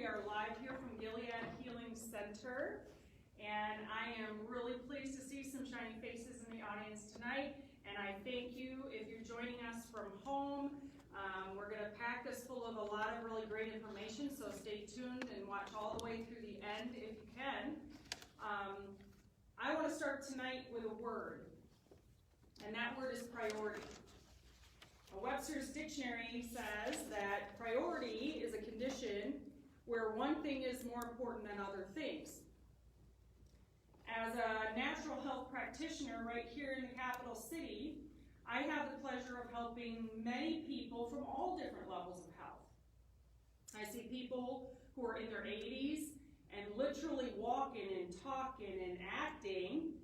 We are live here from Gilead Healing Center, and I am really pleased to see some shiny faces in the audience tonight, and I thank you if you're joining us from home. We're going to pack this full of a lot of really great information, so stay tuned and watch all the way through the end if you can. I want to start tonight with a word, and that word is priority. Webster's dictionary says that priority is a condition where one thing is more important than other things. As a natural health practitioner right here in the capital city, I have the pleasure of helping many people from all different levels of health. I see people who are in their 80s and literally walking and talking and acting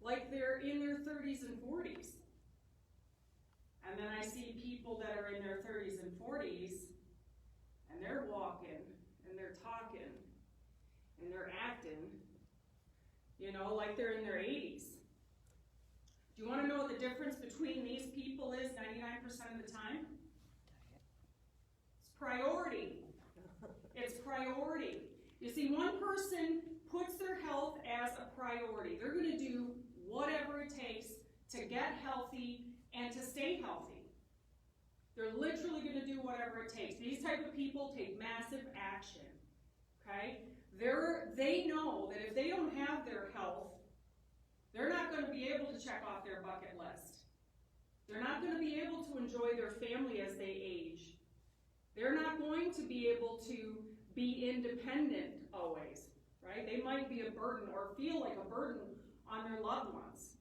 like they're in their 30s and 40s. And then I see people that are in their 30s and 40s, and they're walking, and they're talking, and they're acting, like they're in their 80s. Do you want to know what the difference between these people is 99% of the time? It's priority. It's priority. You see, one person puts their health as a priority. They're going to do whatever it takes to get healthy and to stay healthy. They're literally going to do whatever it takes. These type of people take massive action. Okay? They know that if they don't have their health, they're not going to be able to check off their bucket list. They're not going to be able to enjoy their family as they age. They're not going to be able to be independent always. Right? They might be a burden or feel like a burden on their loved ones.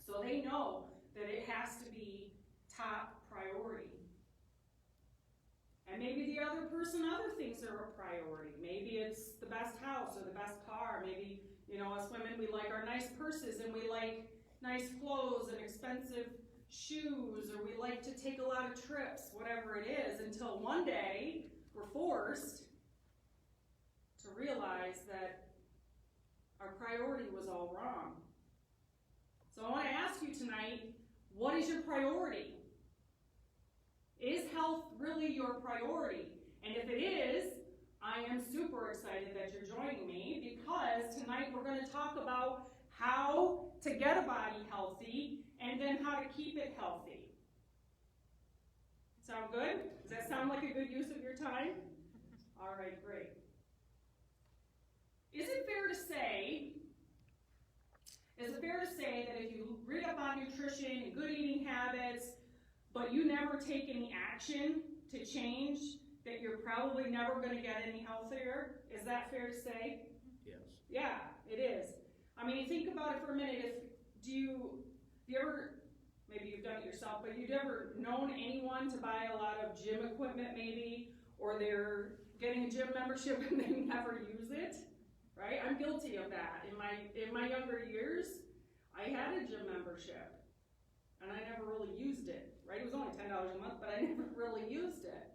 So they know that it has to be top priority. And maybe the other person, other things are a priority. Maybe it's the best house or the best car. Maybe, us women, we like our nice purses and we like nice clothes and expensive shoes, or we like to take a lot of trips, whatever it is, until one day we're forced to realize that our priority was all wrong. So I want to ask you tonight, what is your priority? Is health really your priority? And if it is, I am super excited that you're joining me, because tonight we're going to talk about how to get a body healthy and then how to keep it healthy. Sound good? Does that sound like a good use of your time? All right, great. Is it fair to say that if you read up on nutrition and good eating habits, but you never take any action to change, that you're probably never going to get any healthier? Is that fair to say? Yes. Yeah, it is. I mean, think about it for a minute. Do you ever, maybe you've done it yourself, but you've ever known anyone to buy a lot of gym equipment maybe, or they're getting a gym membership and they never use it? Right? I'm guilty of that. In my younger years, I had a gym membership, and I never really used it. Right? It was only $10 a month, but I never really used it.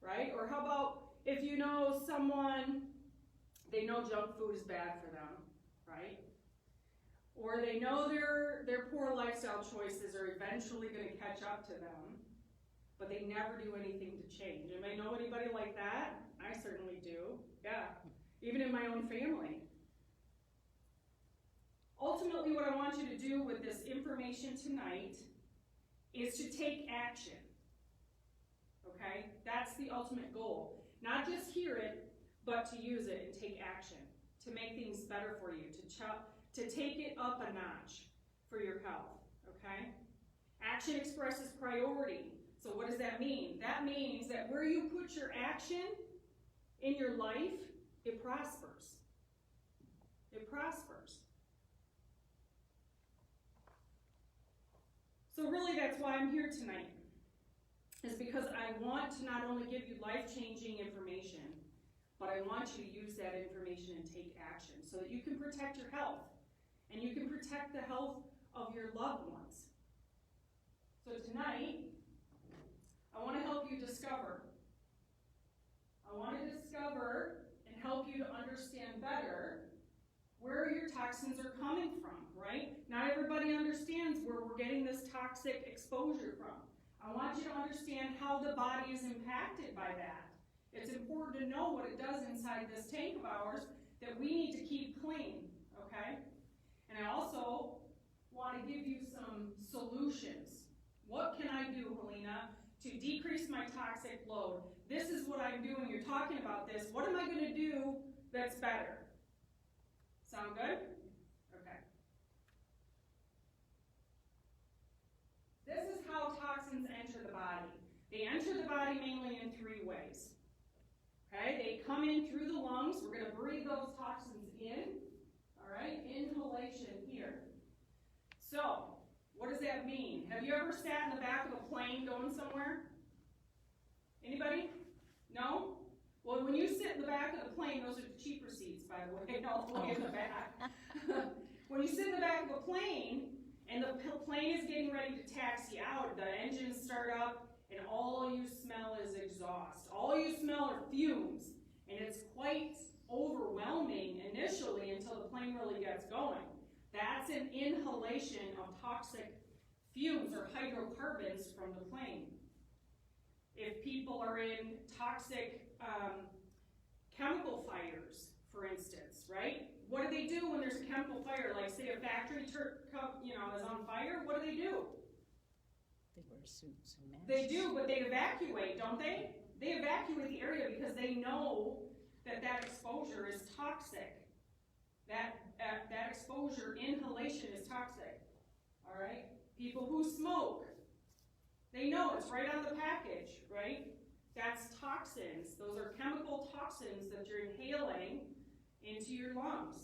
Right? Or how about if you know someone, they know junk food is bad for them, right? Or they know their poor lifestyle choices are eventually going to catch up to them, but they never do anything to change. Anybody know anybody like that? I certainly do. Yeah. Even in my own family. Ultimately, what I want you to do with this information tonight is to take action. Okay? That's the ultimate goal. Not just hear it, but to use it and take action, to make things better for you, to take it up a notch for your health. Okay? Action expresses priority. So what does that mean? That means that where you put your action in your life, it prospers. It prospers. So really, that's why I'm here tonight, is because I want to not only give you life-changing information, but I want you to use that information and take action so that you can protect your health and you can protect the health of your loved ones. So tonight, I want to help you discover. I want to discover and help you to understand better where your toxins are coming from, right? Not everybody understands where we're getting this toxic exposure from. I want you to understand how the body is impacted by that. It's important to know what it does inside this tank of ours that we need to keep clean, okay? And I also want to give you some solutions. What can I do, Helena, to decrease my toxic load? This is what I'm doing. You're talking about this. What am I going to do that's better? Sound good? Okay. This is how toxins enter the body. They enter the body mainly in 3 ways. Okay, they come in through the lungs. We're going to breathe those toxins in. All right, inhalation here. So, what does that mean? Have you ever sat in the back of a plane going somewhere? Anybody? No? Well, when you sit in the back of the plane, those are the cheaper seats, by the way, all the way in the back. When you sit in the back of a plane, and the plane is getting ready to taxi out, the engines start up, and all you smell is exhaust. All you smell are fumes, and it's quite overwhelming initially until the plane really gets going. That's an inhalation of toxic fumes or hydrocarbons from the plane. If people are in toxic chemical fires, for instance, right? What do they do when there's a chemical fire? Like, say a factory is on fire, what do? They wear suits and masks. They do, but they evacuate, don't they? They evacuate the area because they know that that exposure is toxic. That exposure, inhalation is toxic. All right? People who smoke, they know it's right on the package, right? That's toxins. Those are chemical toxins that you're inhaling into your lungs,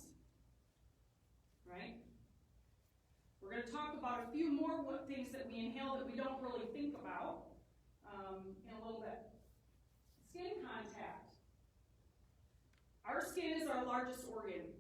right? We're going to talk about a few more things that we inhale that we don't really think about in a little bit. Skin contact. Our skin is our largest organ.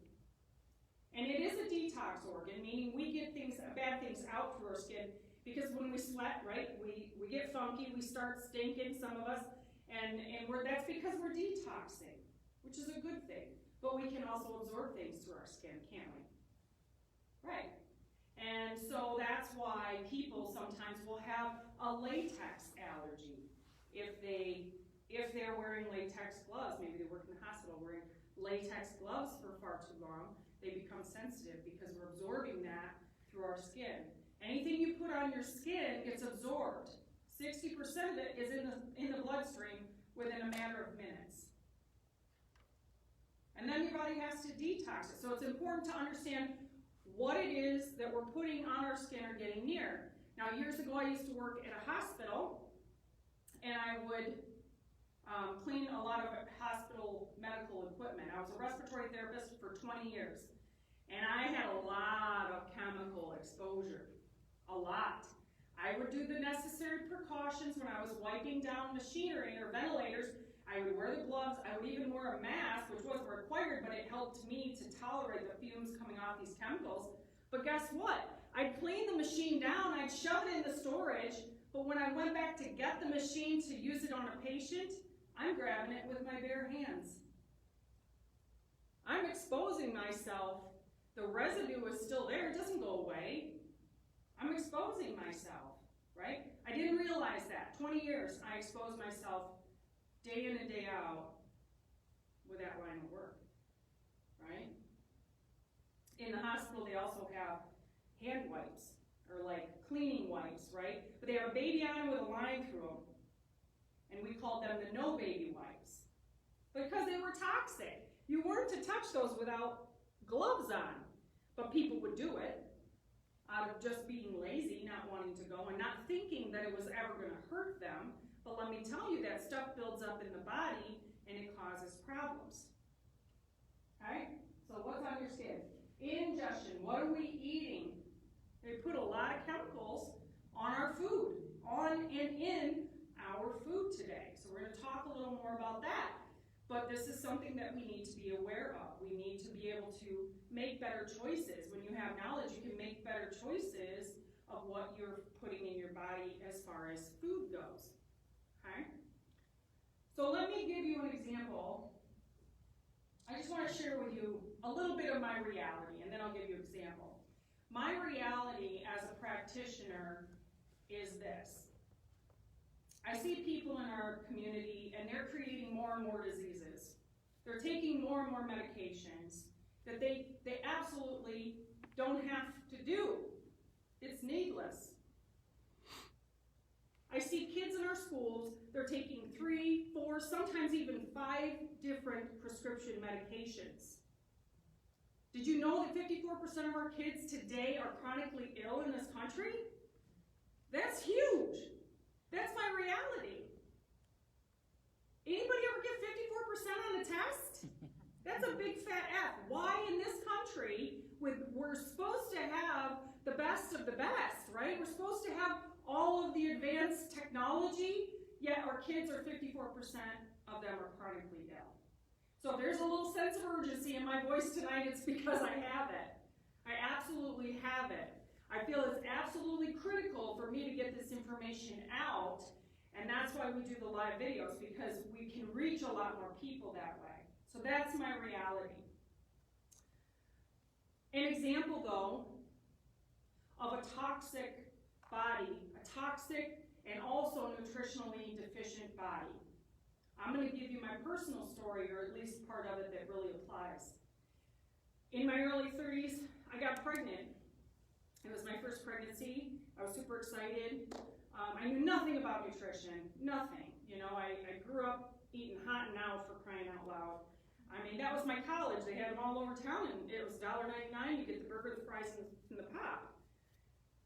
And it is a detox organ, meaning we get bad things out through our skin. Because when we sweat, right, we get funky, we start stinking, some of us, and that's because we're detoxing, which is a good thing. But we can also absorb things through our skin, can't we? Right. And so that's why people sometimes will have a latex allergy. If they're wearing latex gloves, maybe they work in the hospital wearing latex gloves for far too long, they become sensitive because we're absorbing that through our skin. Anything you put on your skin gets absorbed. 60% of it is in the bloodstream within a matter of minutes. And then your body has to detox it. So it's important to understand what it is that we're putting on our skin or getting near. Now, years ago, I used to work at a hospital, and I would clean a lot of hospital medical equipment. I was a respiratory therapist for 20 years, and I had a lot of chemical exposure, a lot. I would do the necessary precautions when I was wiping down machinery or ventilators. I would wear the gloves. I would even wear a mask, which wasn't required, but it helped me to tolerate the fumes coming off these chemicals. But guess what? I'd clean the machine down, I'd shove it in the storage, but when I went back to get the machine to use it on a patient, I'm grabbing it with my bare hands. I'm exposing myself. The residue is still there. It doesn't go away. I'm exposing myself, right? I didn't realize that. 20 years, I exposed myself day in and day out with that line of work, right? In the hospital, they also have hand wipes, or like cleaning wipes, right? But they have a baby on them with a line through them. And we called them the no baby wipes. Because they were toxic. You weren't to touch those without gloves on. But people would do it out of just being lazy, not wanting to go, and not thinking that it was ever going to hurt them. But let me tell you, that stuff builds up in the body, and it causes problems. Okay? So what's on your skin? Ingestion. What are we eating? They put a lot of chemicals on our food, on and in our food today. So we're going to talk a little more about that. But this is something that we need to be aware of. We need to be able to make better choices. When you have knowledge, you can make better choices of what you're putting in your body as far as food goes. Okay? So let me give you an example. I just want to share with you a little bit of my reality, and then I'll give you an example. My reality as a practitioner is this. I see people in our community, and they're creating more more and more diseases. They're taking more and more medications that they absolutely don't have to do. It's needless. I see kids in our schools, they're taking 3, 4, sometimes even 5 different prescription medications. Did you know that 54% of our kids today are chronically ill in this country? That's huge. That's my reality. Anybody ever get 54% on a test? That's a big fat F. Why in this country, we're supposed to have the best of the best, right? We're supposed to have all of the advanced technology, yet our kids are 54% of them are chronically ill. So if there's a little sense of urgency in my voice tonight, it's because I have it. I absolutely have it. I feel it's absolutely critical for me to get this information out, and that's why we do the live videos, because we can reach a lot more people that way. So that's my reality. An example, though, of a toxic body, a toxic and also nutritionally deficient body. I'm going to give you my personal story, or at least part of it that really applies. In my early 30s, I got pregnant. It was my first pregnancy. I was super excited. I knew nothing about nutrition, nothing. You know, I grew up eating hot and now, for crying out loud. I mean, that was my college. They had them all over town, and it was $1.99. You get the burger, the fries, and the pop.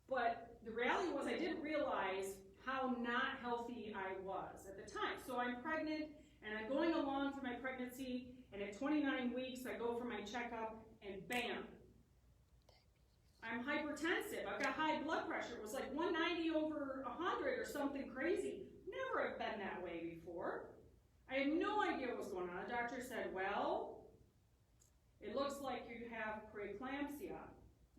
But the reality was I didn't realize how not healthy I was at the time. So I'm pregnant, and I'm going along for my pregnancy, and at 29 weeks, I go for my checkup, and bam, I'm hypertensive. I've got high blood pressure. It was like 190 over 100 or something crazy. Never have been that way before. I had no idea what was going on. The doctor said, well, it looks like you have preeclampsia.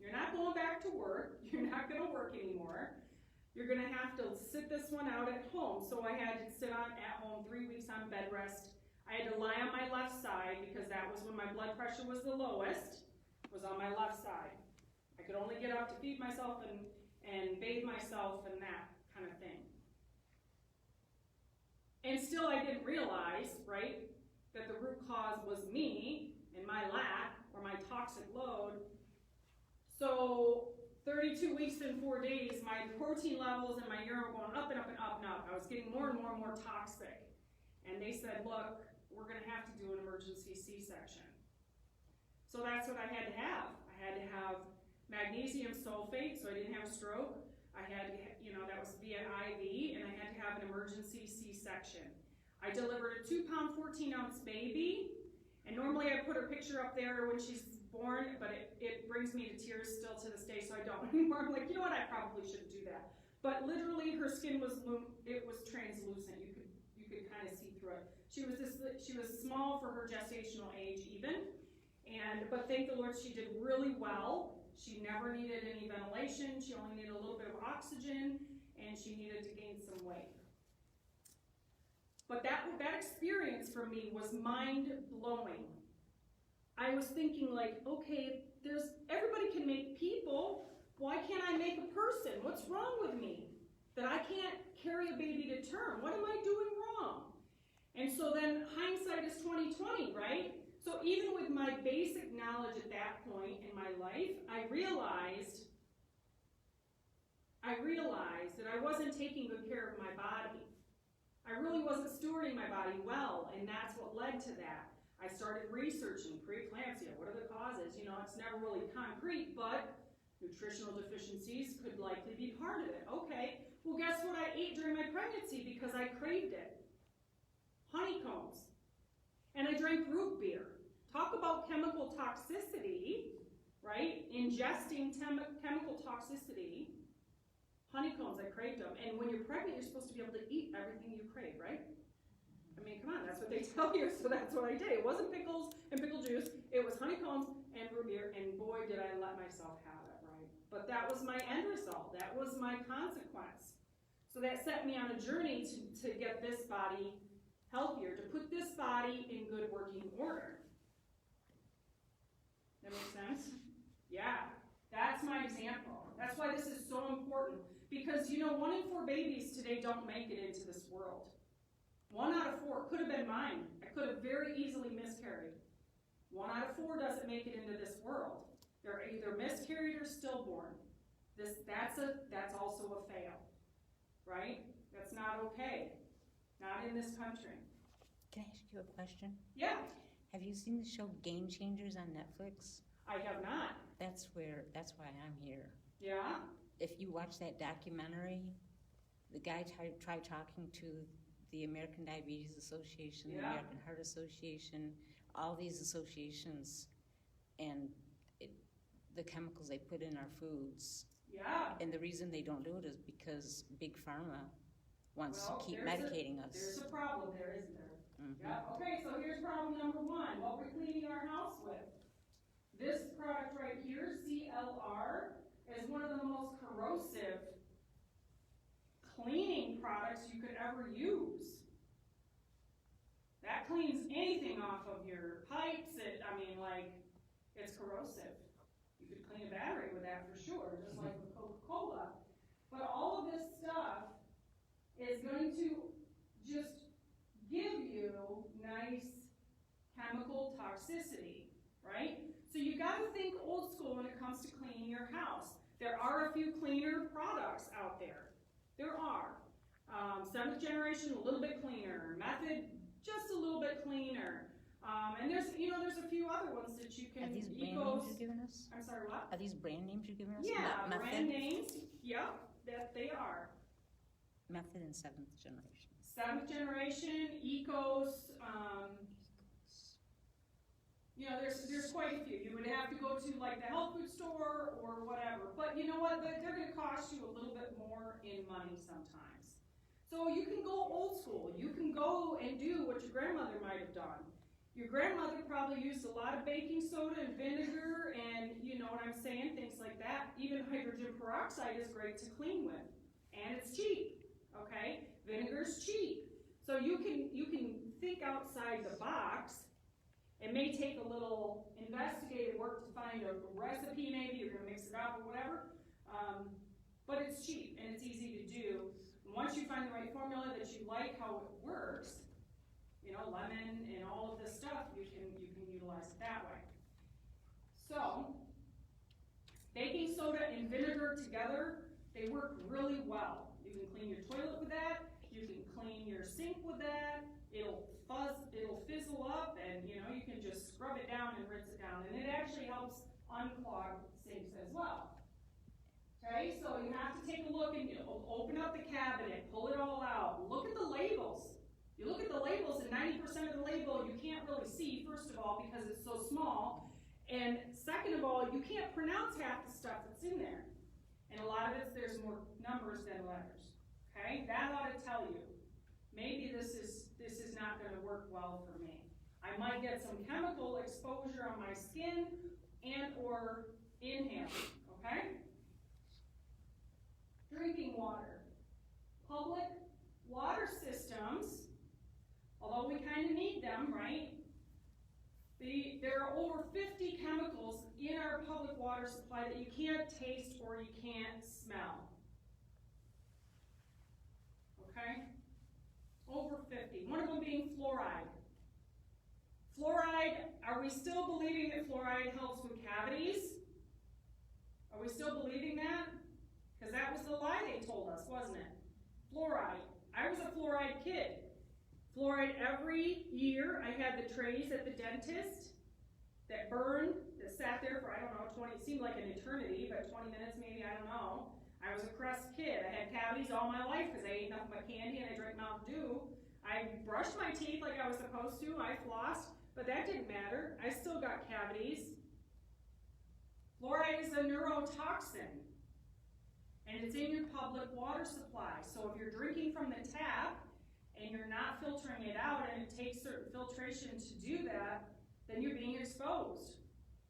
You're not going back to work. You're not going to work anymore. You're going to have to sit this one out at home. So I had to sit at home 3 weeks on bed rest. I had to lie on my left side because that was when my blood pressure was the lowest, was on my left side. I could only get up to feed myself and bathe myself and that kind of thing. And still I didn't realize, right, that the root cause was me and my lack or my toxic load. So 32 weeks and 4 days, my protein levels in my urine were going up and up and up and up. I was getting more and more and more toxic. And they said, look, we're going to have to do an emergency C-section. So that's what I had to have. I had to have magnesium sulfate, so I didn't have a stroke. I had to, that was via IV, and I had to have an emergency C-section. I delivered a 2-pound, 14-ounce baby, and normally I put her picture up there when she's born, but it brings me to tears still to this day, so I don't anymore. I'm like, you know what, I probably shouldn't do that. But literally, her skin was translucent. You could kind of see through it. She was small for her gestational age, even, but thank the Lord, she did really well. She never needed any ventilation. She only needed a little bit of oxygen, and she needed to gain some weight. But that experience for me was mind-blowing. I was thinking, like, okay, everybody can make people. Why can't I make a person? What's wrong with me that I can't carry a baby to term? What am I doing wrong? And so then hindsight is 20/20, right? So even with my basic knowledge at that point in my life, I realized that I wasn't taking good care of my body. I really wasn't stewarding my body well, and that's what led to that. I started researching preeclampsia. What are the causes? It's never really concrete, but nutritional deficiencies could likely be part of it. Okay, well, guess what I ate during my pregnancy because I craved it? Honeycombs. And I drank root beer. Talk about chemical toxicity, right? Ingesting chemical toxicity. Honeycombs, I craved them. And when you're pregnant, you're supposed to be able to eat everything you crave, right? I mean, come on, that's what they tell you, so that's what I did. It wasn't pickles and pickle juice. It was honeycombs and root beer, and boy, did I let myself have it, right? But that was my end result. That was my consequence. So that set me on a journey to get this body healthier, to put this body in good working order. That makes sense? Yeah, that's my example. That's why this is so important. Because, 1 in 4 babies today don't make it into this world. 1 out of 4 could have been mine. could have very easily miscarried. 1 out of 4 doesn't make it into this world. They're either miscarried or stillborn. That's also a fail, right? That's not okay. Not in this country. Can I ask you a question? Yeah, Have you seen the show Game Changers on Netflix? I have not. That's why I'm here. Yeah? If you watch that documentary, the guy tried talking to the American Diabetes Association, the Yeah. American Heart Association, all these associations, and the chemicals they put in our foods. Yeah. And the reason they don't do it is because Big Pharma wants Well, to keep there's medicating us. There's a problem there, isn't there? Mhm. Yeah, okay, so here's problem number 1, what we're cleaning our house with. This product right here, CLR, is one of the most corrosive cleaning products you could ever use. That cleans anything off of your pipes, it's corrosive. You could clean a battery with that for sure, just like with Coca-Cola. But all of this stuff is going to just give you nice chemical toxicity, right? So you gotta think old school when it comes to cleaning your house. There are a few cleaner products out there. There are. 7th generation, a little bit cleaner. Method, just a little bit cleaner. And there's a few other ones that you can. Are these brand names you're giving us? I'm sorry, what? Are these brand names you're giving us? Yeah, Method? brand names. Yep, that they are. Method and 7th generation. 7th generation, Ecos, there's quite a few. You would have to go to like the health food store or whatever. But you know what? They're going to cost you a little bit more in money sometimes. So you can go old school. You can go and do what your grandmother might have done. Your grandmother probably used a lot of baking soda and vinegar and, you know what I'm saying, things like that. Even hydrogen peroxide is great to clean with. And it's cheap, okay? Vinegar's cheap. So you can think outside the box. It may take a little investigative work to find a recipe, maybe you're going to mix it up or whatever, but it's cheap and it's easy to do. And once you find the right formula that you like how it works, lemon and all of this stuff, you can utilize it that way. So, baking soda and vinegar together, they work really well. You can clean your toilet with that, you can clean your sink with that, it'll fizzle up, and you can just scrub it down and rinse it down, and it actually helps unclog sinks as well. Okay, so you have to take a look and open up the cabinet, pull it all out, look at the labels. You look at the labels, and 90% of the label you can't really see, first of all, because it's so small, and second of all, you can't pronounce half the stuff that's in there. And a lot of there's more numbers than letters. Okay, that ought to tell you, maybe this is not going to work well for me. I might get some chemical exposure on my skin and or inhaling, okay? Drinking water. Public water systems, although we kind of need them, right? There are over 50 chemicals in our public water supply that you can't taste or you can't smell. Okay? Over 50. One of them being fluoride. Fluoride, are we still believing that fluoride helps with cavities? Are we still believing that? Because that was the lie they told us, wasn't it? Fluoride. I was a fluoride kid. Fluoride every year. I had the trays at the dentist that burned, that sat there for, 20, it seemed like an eternity, but 20 minutes maybe, I don't know. I was a crust kid. I had cavities all my life because I ate nothing but candy and I drank Mountain Dew. I brushed my teeth like I was supposed to. I flossed, but that didn't matter. I still got cavities. Fluoride is a neurotoxin, and it's in your public water supply. So if you're drinking from the tap and you're not filtering it out, and it takes certain filtration to do that, then you're being exposed.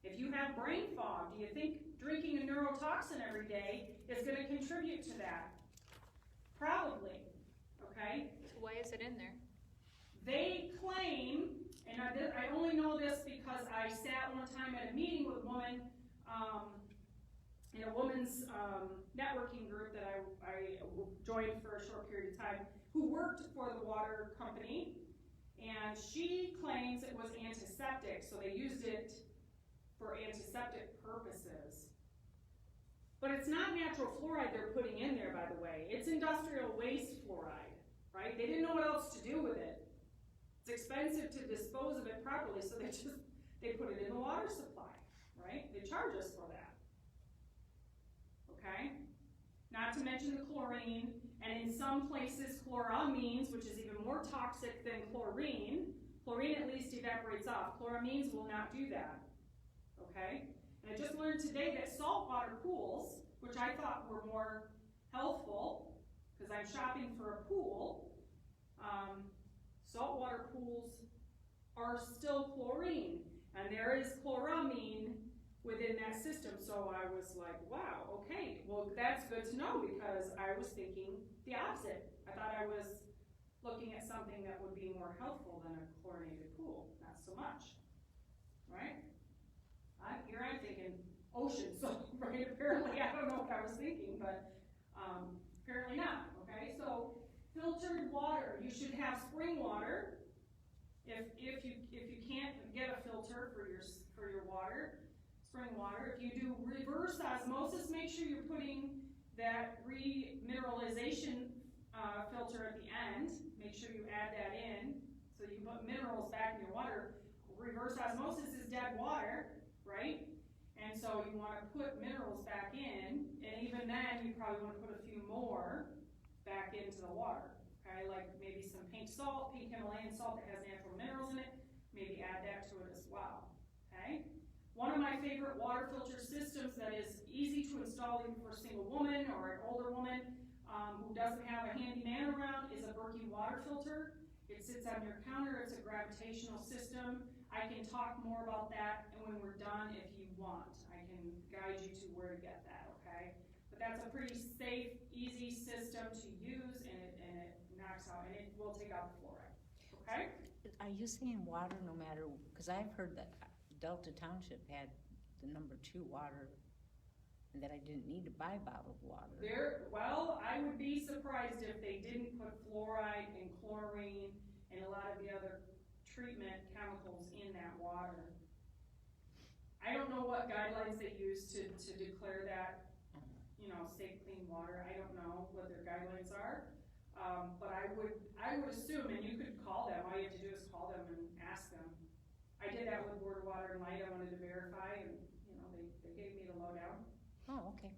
If you have brain fog, do you think drinking a neurotoxin every day is going to contribute to that? Probably, okay? Why is it in there? They claim, and I only know this because I sat one time at a meeting with a woman in a women's networking group that I joined for a short period of time, who worked for the water company, and And she claims it was antiseptic, so they used it for antiseptic purposes. But it's not natural fluoride they're putting in there, by the way. It's industrial waste fluoride, right? They didn't know what else to do with it. It's expensive to dispose of it properly, so they put it in the water supply, right? They charge us for that. Okay? Not to mention the chlorine, and in some places chloramines, which is even more toxic than chlorine. Chlorine at least evaporates off. Chloramines will not do that. Okay? And I just learned today that saltwater pools, which I thought were more healthful, because I'm shopping for a pool, saltwater pools are still chlorine, and there is chloramine within that system. So I was like, wow, okay, well that's good to know, because I was thinking the opposite. I thought I was looking at something that would be more healthful than a chlorinated pool. Not so much, right? Here I'm thinking ocean salt, right? Apparently, I don't know what I was thinking, but apparently not, okay? So filtered water, you should have spring water. If you can't get a filter for your water, spring water. If you do reverse osmosis, make sure you're putting that remineralization filter at the end. Make sure you add that in so you put minerals back in your water. Reverse osmosis is dead water, right? And so you want to put minerals back in, and even then you probably want to put a few more back into the water. Okay, like maybe some pink salt, pink Himalayan salt that has natural minerals in it. Maybe add that to it as well. Okay. One of my favorite water filter systems that is easy to install even for a single woman or an older woman who doesn't have a handyman around is a Berkey water filter. It sits on your counter. It's a gravitational system. I can talk more about that when we're done if you want. I can guide you to where to get that, okay? But that's a pretty safe, easy system to use, and it knocks out, and it will take out the fluoride, okay? Are you saying water no matter, because I've heard that Delta Township had the #2 water, and that I didn't need to buy bottled water. Well, I would be surprised if they didn't put fluoride and chlorine and a lot of the other treatment chemicals in that water. I don't know what guidelines they use to declare that, safe, clean water. I don't know what their guidelines are, but I would assume, and you could call them. All you have to do is call them and ask them. I did that with Board of Water and Light. I wanted to verify, and they gave me the lowdown. Oh, okay.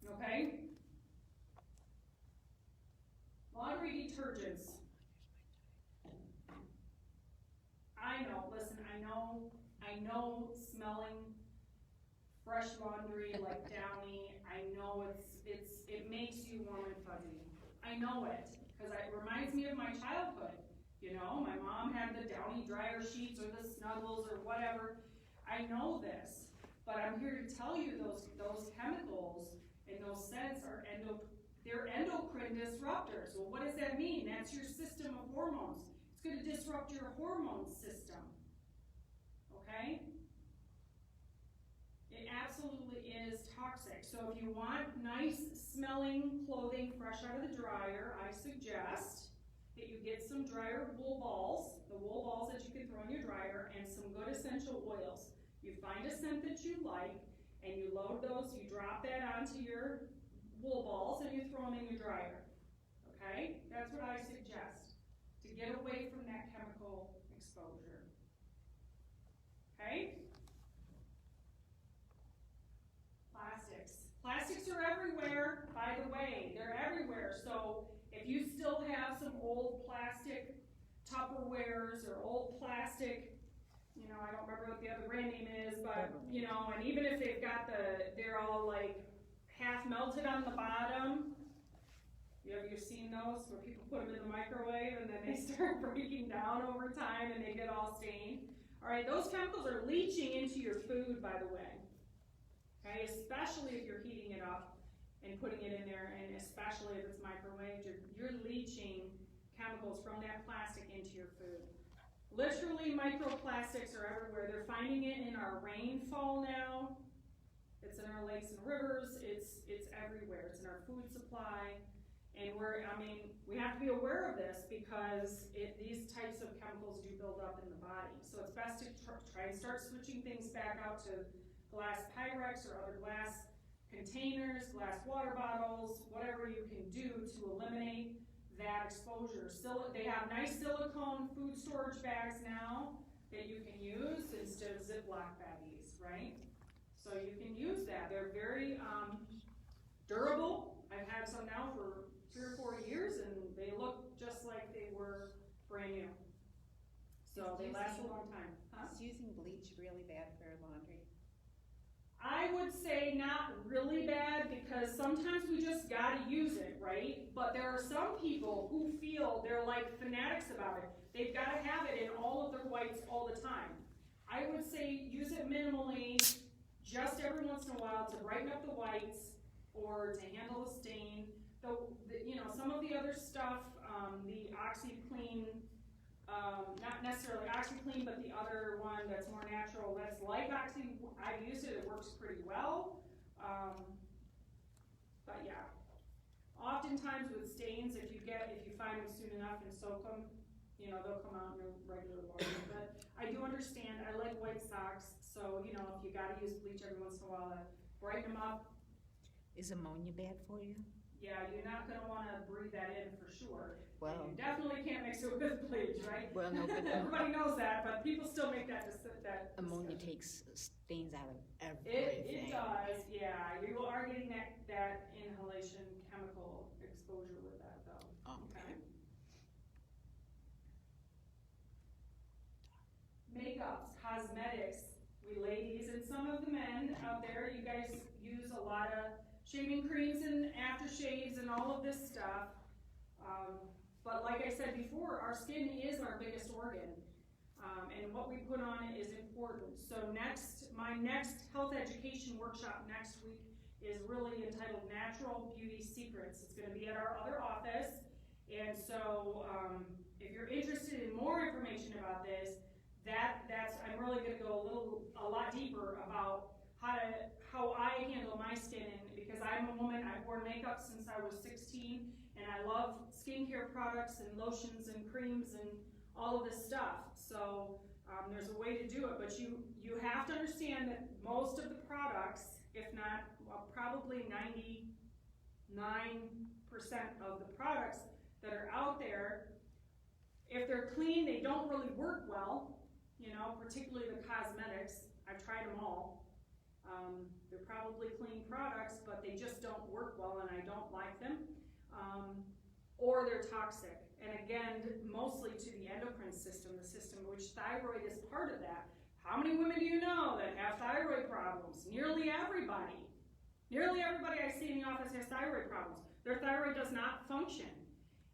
Okay. Laundry detergents. I know. Listen, I know. Smelling fresh laundry like Downy. I know it makes you warm and fuzzy. I know it because it reminds me of my childhood. My mom had the Downy dryer sheets or the Snuggles or whatever. I know this, but I'm here to tell you those chemicals and those scents are they're endocrine disruptors. Well, what does that mean? That's your system of hormones. It's going to disrupt your hormone system. Okay? It absolutely is toxic. So if you want nice smelling clothing fresh out of the dryer, I suggest that you get some dryer wool balls, the wool balls that you can throw in your dryer, and some good essential oils. You find a scent that you like, and you load those, you drop that onto your wool balls, and you throw them in your dryer. Okay? That's what I suggest, to get away from that chemical exposure. Okay? Plastics are everywhere, by the way. They're everywhere. So if you still have some old plastic Tupperwares or old plastic, I don't remember what the other brand name is, but, and even if they've got they're all like half melted on the bottom. Have you seen those where people put them in the microwave and then they start breaking down over time and they get all stained? All right, those chemicals are leaching into your food, by the way. Okay, especially if you're heating it up and putting it in there, and especially if it's microwaved, you're leaching chemicals from that plastic into your food. Literally, microplastics are everywhere. They're finding it in our rainfall now. It's in our lakes and rivers. It's everywhere. It's in our food supply. And we have to be aware of this because these types of chemicals do build up in the body. So it's best to try and start switching things back out to glass Pyrex or other glass containers, glass water bottles, whatever you can do to eliminate that exposure. They have nice silicone food storage bags now that you can use instead of Ziploc baggies, right? So you can use that. They're very durable. I've had some now for 3 or 4 years, and they look just like they were brand new. So they last a long time. Huh? Is using bleach really bad for laundry? I would say not really bad, because sometimes we just gotta use it, right? But there are some people who feel they're like fanatics about it. They've gotta have it in all of their whites all the time. I would say use it minimally, just every once in a while to brighten up the whites or to handle the stain. You know, some of the other stuff, the OxyClean, not necessarily OxyClean, but the other one that's more natural, that's like Oxy, I've used it, it works pretty well. But yeah, oftentimes with stains, if you find them soon enough and soak them, you know, they'll come out in your regular laundry. But I do understand, I like white socks, so, you know, if you gotta use bleach every once in a while to brighten them up. Is ammonia bad for you? Yeah, you're not gonna wanna breathe that in for sure. Well, And you definitely can't mix it with bleach, right? well, no, but Everybody knows that, but people still make that ammonia discussion. takes stains out of everything. It does, yeah. You are getting that inhalation chemical exposure with that, though. Okay. Makeups, cosmetics, we ladies, and some of the men out there, you guys use a lot of shaving creams and aftershaves and all of this stuff. But like I said before, our skin is our biggest organ, and what we put on it is important. So my next health education workshop next week is really entitled Natural Beauty Secrets. It's going to be at our other office, and so if you're interested in more information about this, I'm really going to go a lot deeper about how I handle my skin, because I'm a woman. I've worn makeup since I was 16, and I love skincare products and lotions and creams and all of this stuff. So there's a way to do it, but you have to understand that most of the products, if not, well, probably 99% of the products that are out there, if they're clean, they don't really work well, you know, particularly the cosmetics. I've tried them all. They're probably clean products, but they just don't work well, and I don't like them. Or they're toxic. And again, mostly to the endocrine system, the system which thyroid is part of that. How many women do you know that have thyroid problems? Nearly everybody. Nearly everybody I see in the office has thyroid problems. Their thyroid does not function.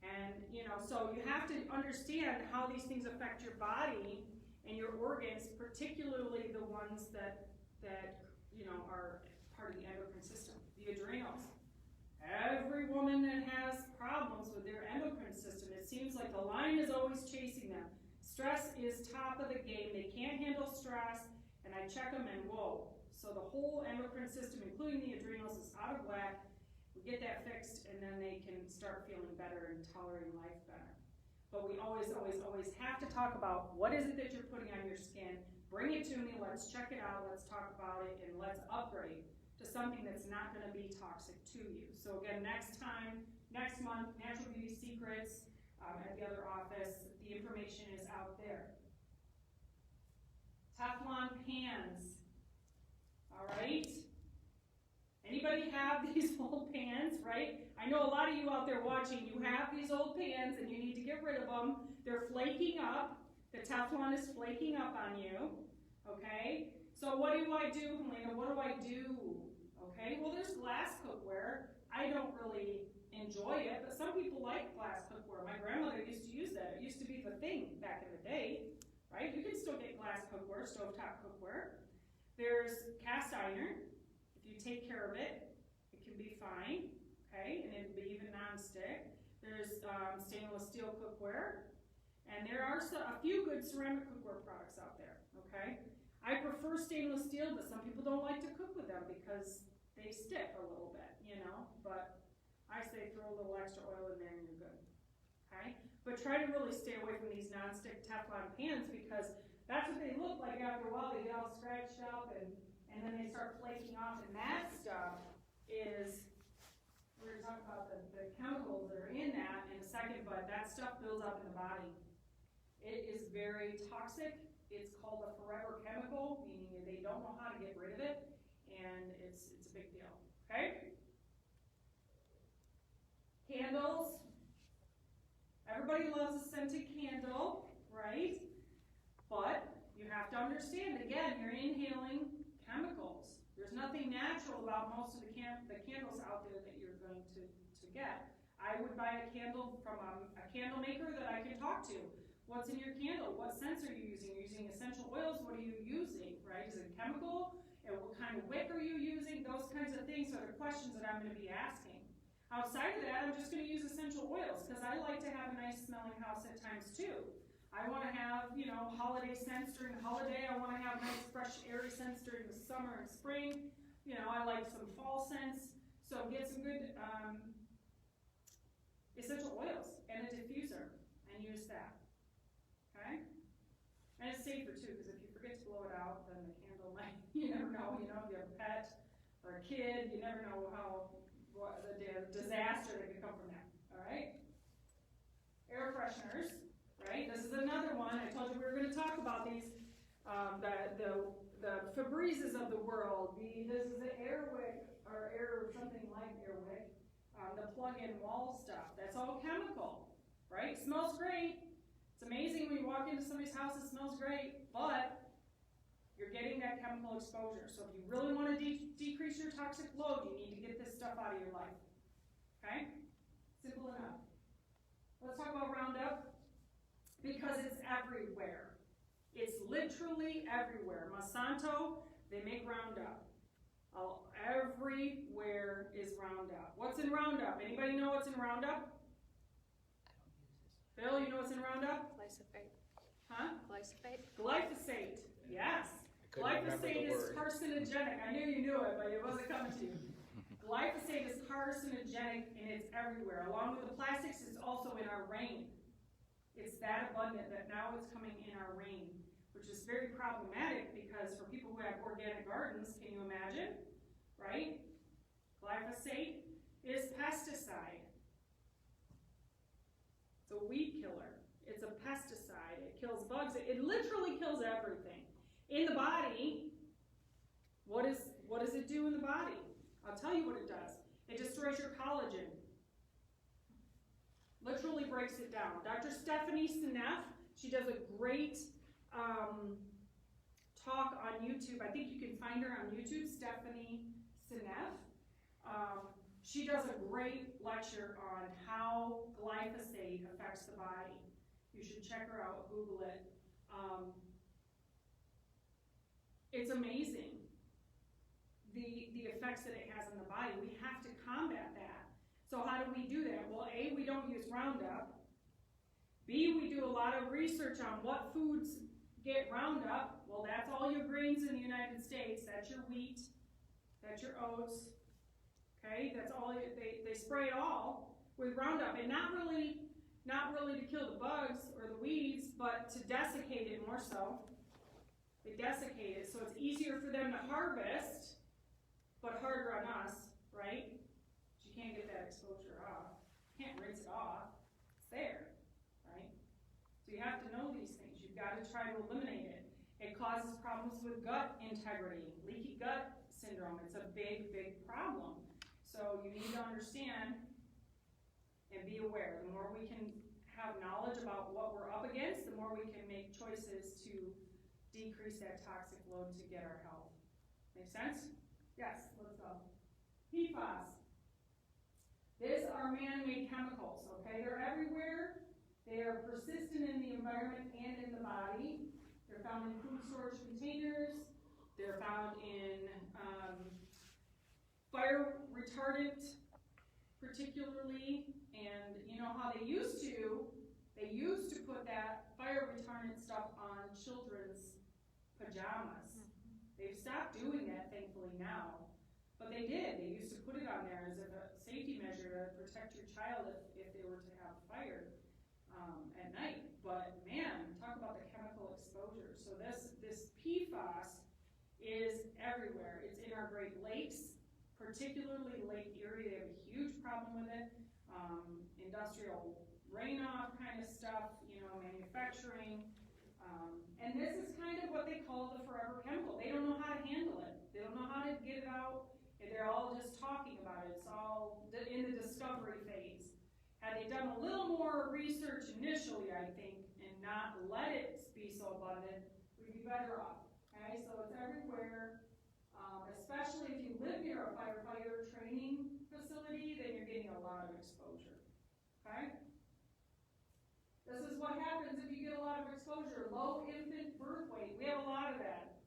And, you know, so you have to understand how these things affect your body and your organs, particularly the ones that you know, are part of the endocrine system, the adrenals. Every woman that has problems with their endocrine system, it seems like the lion is always chasing them. Stress is top of the game. They can't handle stress, and I check them and whoa. So the whole endocrine system, including the adrenals, is out of whack. We get that fixed, and then they can start feeling better and tolerating life better. But we always, always, always have to talk about what is it that you're putting on your skin. Bring it to me, let's check it out, let's talk about it, and let's upgrade to something that's not going to be toxic to you. So again, next month, Natural Beauty Secrets at the other office, the information is out there. Teflon pans, all right? Anybody have these old pans, right? I know a lot of you out there watching, you have these old pans and you need to get rid of them. They're flaking up. The Teflon is flaking up on you, okay? So what do I do, Helena? What do I do? Okay, well there's glass cookware. I don't really enjoy it, but some people like glass cookware. My grandmother used to use that. It used to be the thing back in the day, right? You can still get glass cookware, stovetop cookware. There's cast iron. If you take care of it, it can be fine, okay? And it'll be even non-stick. There's stainless steel cookware. And there are a few good ceramic cookware products out there, okay? I prefer stainless steel, but some people don't like to cook with them because they stick a little bit, you know? But I say throw a little extra oil in there and you're good, okay? But try to really stay away from these non-stick Teflon pans because that's what they look like after a while. They get all scratched up and then they start flaking off, and that stuff is, we're going to talk about the chemicals that are in that in a second, but that stuff builds up in the body. It is very toxic. It's called a forever chemical, meaning they don't know how to get rid of it, and it's a big deal, okay? Candles. Everybody loves a scented candle, right? But you have to understand, again, you're inhaling chemicals. There's nothing natural about most of the candles out there that you're going to get. I would buy a candle from a candle maker that I can talk to. What's in your candle? What scents are you using? Are you using essential oils? What are you using, right? Is it chemical? And what kind of wick are you using? Those kinds of things are the questions that I'm going to be asking. Outside of that, I'm just going to use essential oils because I like to have a nice smelling house at times too. I want to have, holiday scents during the holiday. I want to have nice, fresh, airy scents during the summer and spring. I like some fall scents. So get some good essential oils and a diffuser and use that. Okay? And it's safer too, because if you forget to blow it out, then the candle might, you never know, if you have a pet or a kid, you never know what the disaster that could come from that. All right? Air fresheners. Right? This is another one. I told you we were going to talk about these, the Febrezes of the world. This is the Airwick, or something like Airwick, the plug-in wall stuff. That's all chemical, right? Smells great. It's amazing when you walk into somebody's house, it smells great, but you're getting that chemical exposure. So if you really want to decrease your toxic load, you need to get this stuff out of your life. Okay? Simple enough. Let's talk about Roundup. Because it's everywhere. It's literally everywhere. Monsanto, they make Roundup. Everywhere is Roundup. What's in Roundup? Anybody know what's in Roundup? Bill, you know what's in Roundup? Glyphosate. Huh? Glyphosate. Glyphosate, yes. Glyphosate is carcinogenic. I knew you knew it, but it wasn't coming to you. Glyphosate is carcinogenic and it's everywhere. Along with the plastics, it's also in our rain. It's that abundant that now it's coming in our rain, which is very problematic because for people who have organic gardens, can you imagine? Right? Glyphosate is pesticide. It's a weed killer. It's a pesticide. It kills bugs. It literally kills everything. In the body, what does it do in the body? I'll tell you what it does. It destroys your collagen. Literally breaks it down. Dr. Stephanie Seneff, she does a great talk on YouTube. I think you can find her on YouTube, Stephanie Seneff. She does a great lecture on how glyphosate affects the body. You should check her out, Google it. It's amazing, the effects that it has on the body. We have to combat that. So how do we do that? Well, A, we don't use Roundup. B, we do a lot of research on what foods get Roundup. Well, that's all your grains in the United States. That's your wheat. That's your oats. Okay, that's all. They spray it all with Roundup, and not really to kill the bugs or the weeds, but to desiccate it more so. They desiccate it, so it's easier for them to harvest, but harder on us, right? Can't get that exposure off. Can't rinse it off. It's there, right? So you have to know these things. You've got to try to eliminate it. It causes problems with gut integrity, leaky gut syndrome. It's a big, big problem. So you need to understand and be aware. The more we can have knowledge about what we're up against, the more we can make choices to decrease that toxic load to get our health. Make sense? Yes, let's go. PFAS. These are man-made chemicals, okay? They're everywhere. They are persistent in the environment and in the body. They're found in food storage containers. They're found in fire retardant, particularly. And you know how they used to put that fire retardant stuff on children's pajamas. They've stopped doing that, thankfully, now. But they did. They used to put it on there as a safety measure to protect your child if they were to have a fire. at night. But man, talk about the chemical exposure. So this PFAS is everywhere. It's in our Great Lakes, particularly Lake Erie. They have a huge problem with it. Industrial rain-off kind of stuff, manufacturing. And this is kind of what they call the forever chemical. They don't know how to handle it. They don't know how to get it out. And they're all just talking about it. It's all in the discovery phase. Had they done a little more research initially, I think, and not let it be so abundant, we'd be better off. Okay, so it's everywhere, especially if you live near a firefighter training facility, then you're getting a lot of exposure. Okay? This is what happens if you get a lot of exposure. Low infant birth weight. We have a lot of that.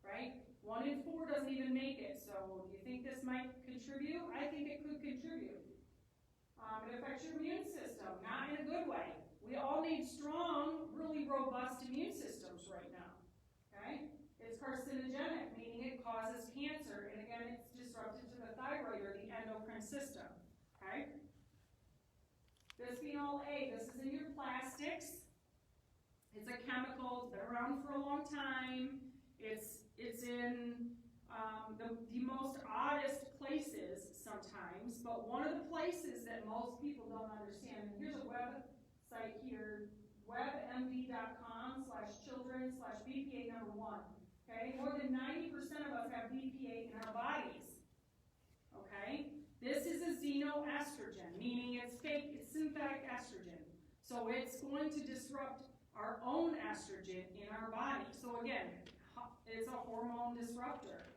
Right? 1 in 4 doesn't even make it. So do you think this might contribute? I think it could contribute. It affects your immune system, not in a good way. We all need strong, really robust immune systems right now. Okay? It's carcinogenic, meaning it causes cancer. And again, it's disrupted to the thyroid or the endocrine system. Okay? Bisphenol A, this is in your plastics. It's a chemical, it's been around for a long time. It's in the most oddest places sometimes, but one of the places that most people don't understand, and here's a website here, webmd.com/children/BPA1. Okay, more than 90% of us have BPA in our bodies. Okay? This is a xenoestrogen, meaning it's fake, it's synthetic estrogen. So it's going to disrupt our own estrogen in our body. So again, it's a hormone disruptor.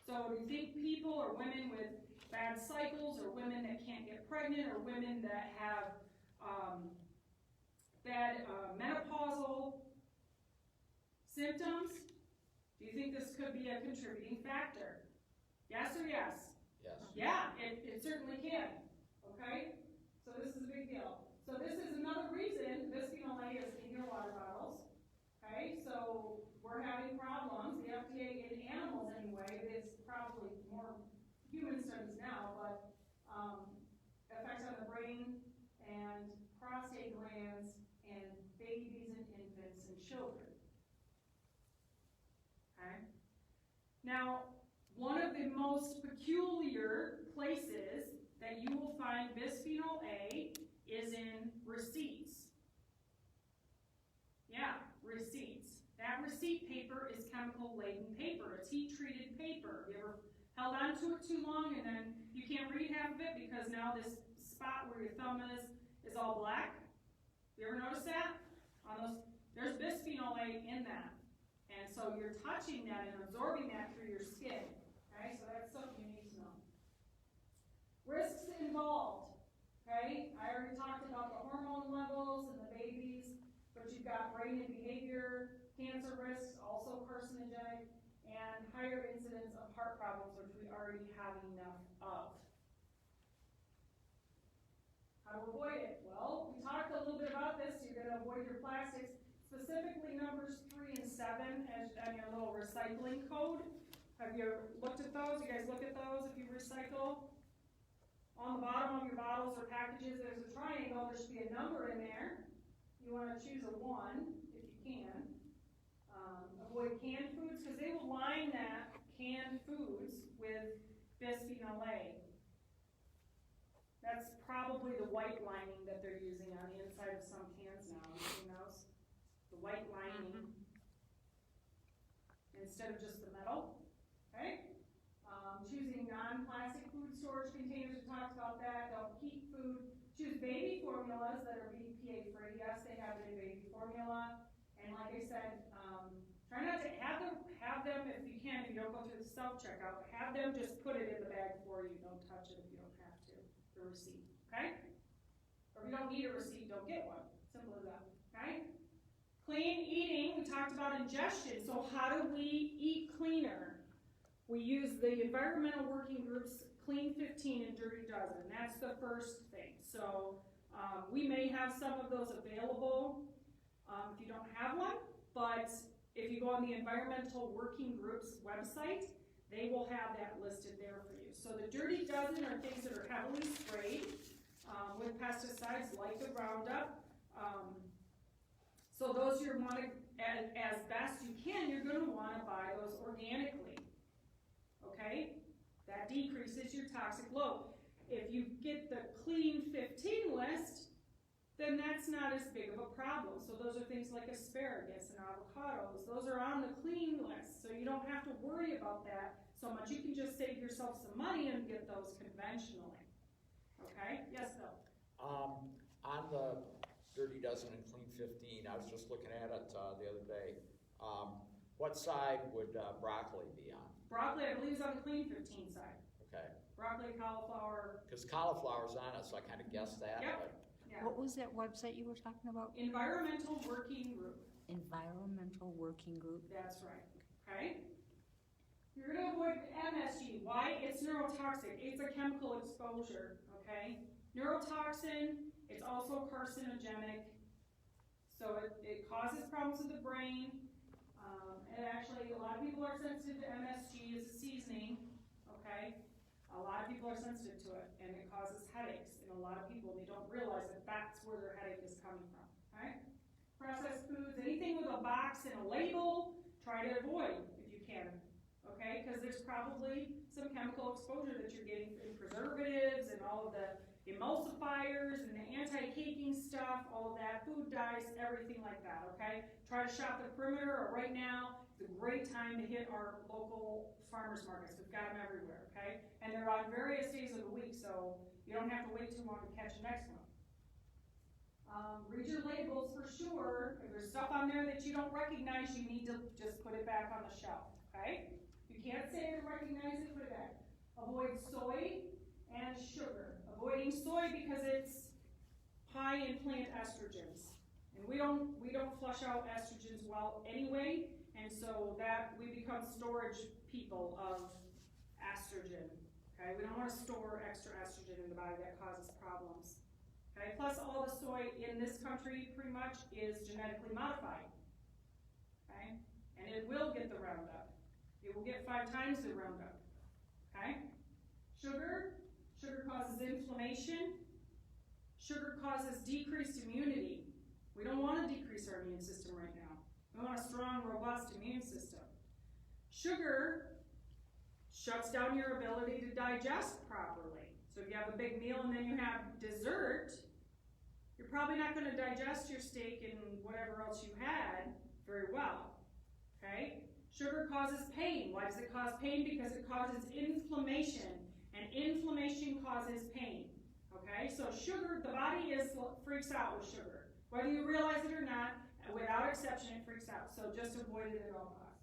So do you think people or women with bad cycles or women that can't get pregnant or women that have bad menopausal symptoms, do you think this could be a contributing factor? Yes or yes? Yes. Yeah, it certainly can. Okay? So this is a big deal. So this is another reason bisphenol A is in your water bottles. Okay? So we're having problems. The FDA in animals anyway, it's probably more human studies now, but effects on the brain and prostate glands and babies and infants and children. Okay? Now, one of the most peculiar places that you will find bisphenol A is in receipts. Yeah, receipts. That receipt paper is chemical-laden paper. It's heat-treated paper. You ever held on to it too long and then you can't read half of it because now this spot where your thumb is all black? You ever notice that? On those, there's bisphenol A in that. And so you're touching that and absorbing that through your skin. Okay, so that's something you need to know. Risks involved. Okay, I already talked about the hormone levels and the babies, but you've got brain and behavior, cancer risks, also carcinogenic, and higher incidence of heart problems, which we already have enough of. How to avoid it? Well, we talked a little bit about this. You're going to avoid your plastics, specifically numbers 3 and 7 as on your little recycling code. Have you looked at those? You guys look at those if you recycle? On the bottom of your bottles or packages, there's a triangle. There should be a number in there. You want to choose a 1 if you can. Avoid canned foods because they will line that canned foods with bisphenol A. That's probably the white lining that they're using on the inside of some cans now. Have you seen those? The white lining instead of just the metal. Okay? Choosing non-plastic food storage containers, we talked about that. Don't heat food. Choose baby formulas that are BPA free. Yes, they have it in baby formula. And like I said, try not to have them if you can, if you don't go through the self-checkout, have them just put it in the bag for you. Don't touch it if you don't have to. The receipt. Okay? Or if you don't need a receipt, don't get one. Simple as that. Okay? Clean eating, we talked about ingestion. So how do we eat cleaner? We use the environmental working groups, Clean 15 and Dirty Dozen. That's the first thing. So we may have some of those available if you don't have one, but if you go on the environmental working groups website, they will have that listed there for you. So the Dirty Dozen are things that are heavily sprayed with pesticides like the Roundup. So those you want to, as best you can, you're going to want to buy those organically. Okay? That decreases your toxic load. If you get the clean 15 list, then that's not as big of a problem. So those are things like asparagus and avocados. Those are on the clean list, so you don't have to worry about that so much. You can just save yourself some money and get those conventionally. Okay? Yes, Bill? On the Dirty Dozen and Clean 15, I was just looking at it the other day. What side would broccoli be on? Broccoli, I believe, is on the clean 15 side. Okay. Broccoli, cauliflower. Because cauliflower's on it, so I kind of guessed that. Yep. But Yeah. What was that website you were talking about? Environmental Working Group. Environmental Working Group? That's right. Okay? You're going to avoid MSG. Why? It's neurotoxic. It's a chemical exposure. Okay? Neurotoxin, it's also carcinogenic. So it causes problems with the brain. And actually, a lot of people are sensitive to MSG as a seasoning. Okay? A lot of people are sensitive to it, and it causes headaches. And a lot of people, they don't realize that that's where their headache is coming from. Okay? Processed foods, anything with a box and a label, try to avoid if you can. Okay? Because there's probably some chemical exposure that you're getting in preservatives and all of the emulsifiers and the anti-caking stuff, all of that, food dyes, everything like that. Okay? Try to shop the perimeter, or right now, it's a great time to hit our local farmers markets. We've got them everywhere. Okay? And they're on various days of the week, so you don't have to wait too long to catch the next one. Read your labels for sure. If there's stuff on there that you don't recognize, you need to just put it back on the shelf, okay? If you can't say it or recognize it, put it back. Avoid soy and sugar. Avoiding soy because it's high in plant estrogens. And we don't flush out estrogens well anyway, and so that we become storage people of estrogen. Okay, we don't want to store extra estrogen in the body. That causes problems. Okay, plus all the soy in this country pretty much is genetically modified. Okay, and it will get the Roundup. It will get 5 times the Roundup. Okay, sugar causes inflammation. Sugar causes decreased immunity. We don't want to decrease our immune system right now. We want a strong, robust immune system. Sugar shuts down your ability to digest properly. So if you have a big meal and then you have dessert, you're probably not going to digest your steak and whatever else you had very well. Okay? Sugar causes pain. Why does it cause pain? Because it causes inflammation, and inflammation causes pain. Okay? So sugar, the body freaks out with sugar. Whether you realize it or not, without exception, it freaks out. So just avoid it at all costs.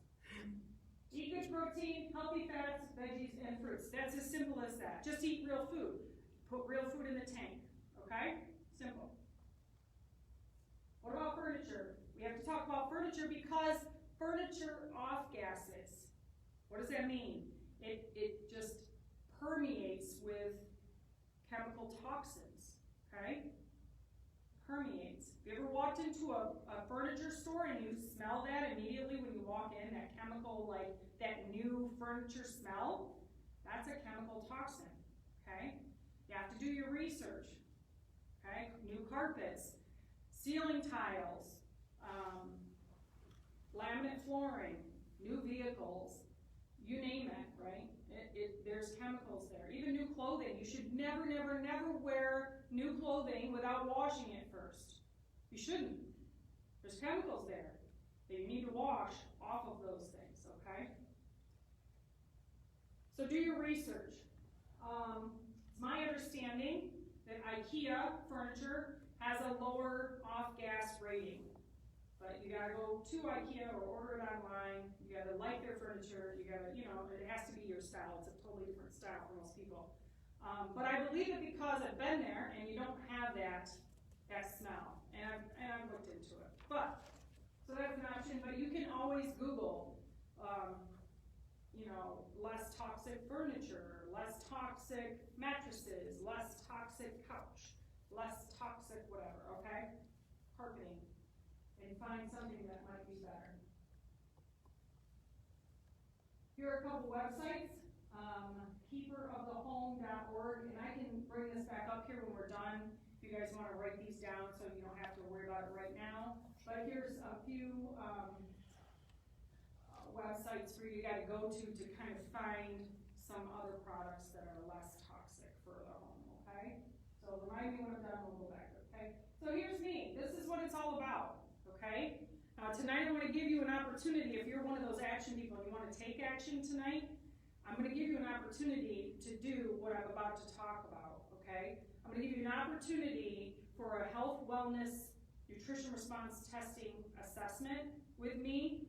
Eat good protein, healthy fats, veggies, and fruits. That's as simple as that. Just eat real food. Put real food in the tank. Okay? Simple. What about furniture? We have to talk about furniture because furniture off-gases. What does that mean? It just permeates with chemical toxins. Okay? Permeates. Have you ever walked into a furniture store and you smell that immediately when you walk in, that chemical, like that new furniture smell? That's a chemical toxin, okay? You have to do your research, okay? New carpets, ceiling tiles, laminate flooring, new vehicles, you name it, right? There's chemicals there. Even new clothing. You should never, never, never wear new clothing without washing it first. You shouldn't. There's chemicals there that you need to wash off of those things, okay? So do your research. It's my understanding that Ikea Furniture has a lower off-gas rating. But you gotta go to Ikea or order it online. You gotta like their furniture. You gotta, it has to be your style. It's a totally different style for most people. But I believe it because I've been there and you don't have that smell. And I've looked into it. But, so that's an option, but you can always Google, less toxic furniture, less toxic mattresses, less toxic couch, less toxic whatever, okay? Carpeting. And find something that might be better. Here are a couple websites, keeperofthehome.org, and I can bring this back up here when we're done. If you guys wanna write these down so you don't have to worry about it right now. But here's a few, websites for you to go to kind of find some other products that are less toxic for the home, okay? So remind me when I'm done, we'll go back, okay? So here's me, this is what it's all about, okay? Tonight I'm gonna give you an opportunity, if you're one of those action people and you wanna take action tonight, I'm gonna give you an opportunity to do what I'm about to talk about, okay? I'm gonna give you an opportunity for a health, wellness, nutrition response testing assessment with me.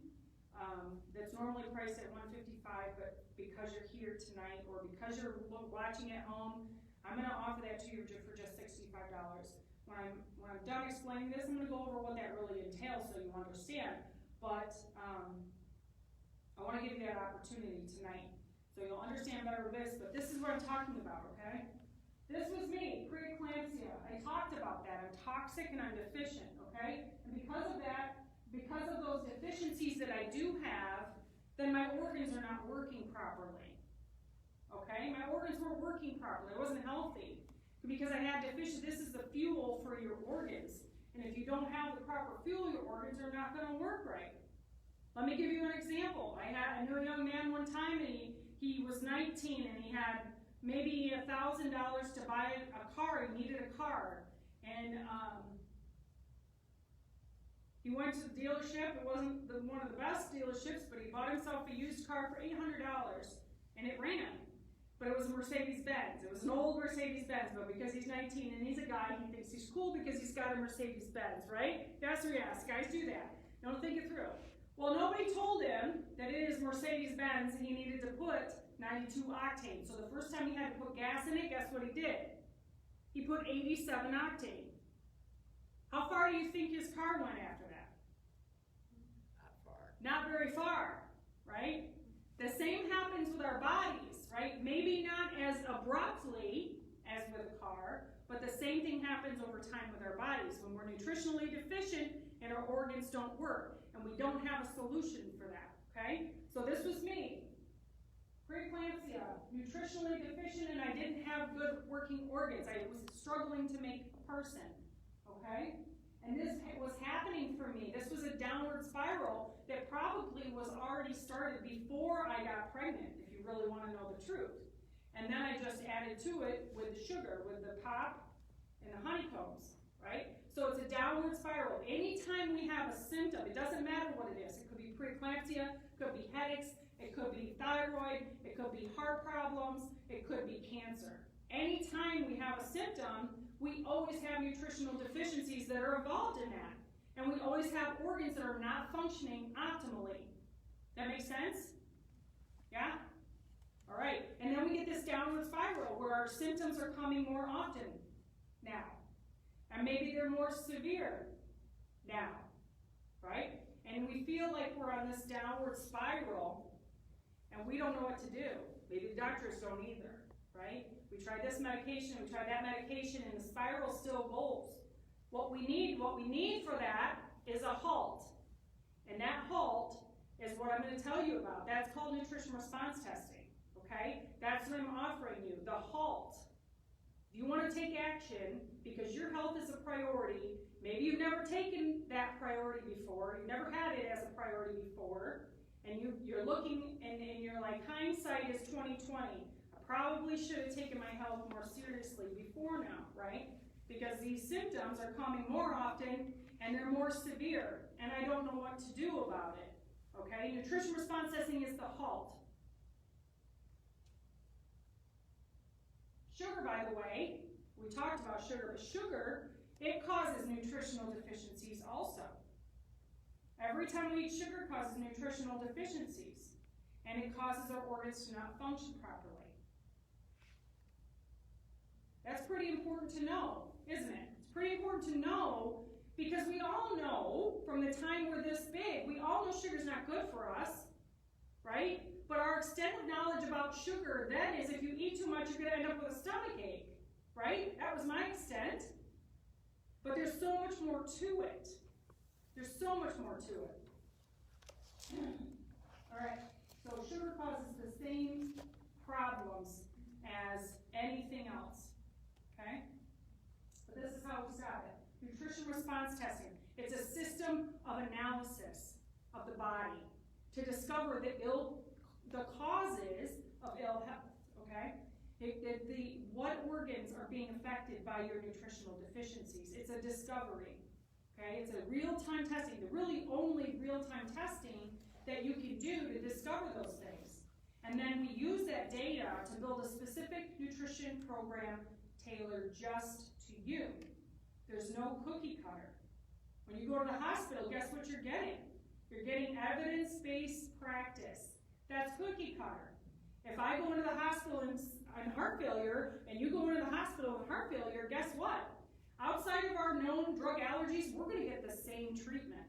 That's normally priced at $155, but because you're here tonight or because you're watching at home, I'm gonna offer that to you for just $65. When I'm done explaining this, I'm gonna go over what that really entails so you understand. But I wanna give you that opportunity tonight so you'll understand better this, but this is what I'm talking about, okay? This was me, preeclampsia. I talked about that. I'm toxic and I'm deficient, okay? And because of that, because of those deficiencies that I do have, then my organs are not working properly. Okay? My organs weren't working properly. I wasn't healthy. Because I had deficiency, this is the fuel for your organs. And if you don't have the proper fuel, your organs are not going to work right. Let me give you an example. I knew a young man one time, and he was 19, and he had maybe $1,000 to buy a car. He needed a car. And he went to the dealership. It wasn't one of the best dealerships, but he bought himself a used car for $800, and it ran. But it was a Mercedes-Benz. It was an old Mercedes-Benz, but because he's 19 and he's a guy, he thinks he's cool because he's got a Mercedes-Benz, right? Yes or yes? Guys do that. Don't think it through. Well, nobody told him that it is Mercedes-Benz and he needed to put 92 octane. So the first time he had to put gas in it, guess what he did? He put 87 octane. How far do you think his car went after that? Not far. Not very far, right? The same happens with our bodies, right? Maybe not as abruptly as with a car, but the same thing happens over time with our bodies. When we're nutritionally deficient and our organs don't work, and we don't have a solution for that, okay? So this was me. Preeclampsia, nutritionally deficient, and I didn't have good working organs. I was struggling to make a person. Okay? And this was happening for me. This was a downward spiral that probably was already started before I got pregnant, if you really want to know the truth. And then I just added to it with the sugar, with the pop and the honeycombs, right? So it's a downward spiral. Anytime we have a symptom, it doesn't matter what it is. It could be preeclampsia, it could be headaches, it could be thyroid, it could be heart problems, it could be cancer. Anytime we have a symptom, we always have nutritional deficiencies that are involved in that. And we always have organs that are not functioning optimally. That makes sense? Yeah? All right. And then we get this downward spiral where our symptoms are coming more often now. And maybe they're more severe now. Right? And we feel like we're on this downward spiral and we don't know what to do. Maybe the doctors don't either. Right? We tried this medication, we tried that medication, and the spiral still goes. What we need for that is a halt. And that halt is what I'm going to tell you about. That's called nutrition response testing. Okay? That's what I'm offering you, the halt. If you want to take action because your health is a priority, maybe you've never taken that priority before, you've never had it as a priority before, and you're looking and you're like, hindsight is 2020. Probably should have taken my health more seriously before now, right? Because these symptoms are coming more often and they're more severe, and I don't know what to do about it, okay? Nutrition response testing is the halt. Sugar, by the way, we talked about sugar, but sugar, it causes nutritional deficiencies also. Every time we eat sugar causes nutritional deficiencies, and it causes our organs to not function properly. That's pretty important to know, isn't it? It's pretty important to know because we all know from the time we're this big, we all know sugar's not good for us, right? But our extent of knowledge about sugar then is if you eat too much, you're going to end up with a stomach ache, right? That was my extent. But there's so much more to it. There's so much more to it. All right, so sugar causes the same problems as anything else. Okay? But this is how response testing. It's a system of analysis of the body to discover the causes of ill health, okay? What organs are being affected by your nutritional deficiencies. It's a discovery, okay? It's a real-time testing, the really only real-time testing that you can do to discover those things. And then we use that data to build a specific nutrition program tailored just to you. There's no cookie cutter. When you go to the hospital, guess what you're getting? You're getting evidence-based practice. That's cookie cutter. If I go into the hospital and heart failure, and you go into the hospital with heart failure, guess what? Outside of our known drug allergies, we're going to get the same treatment.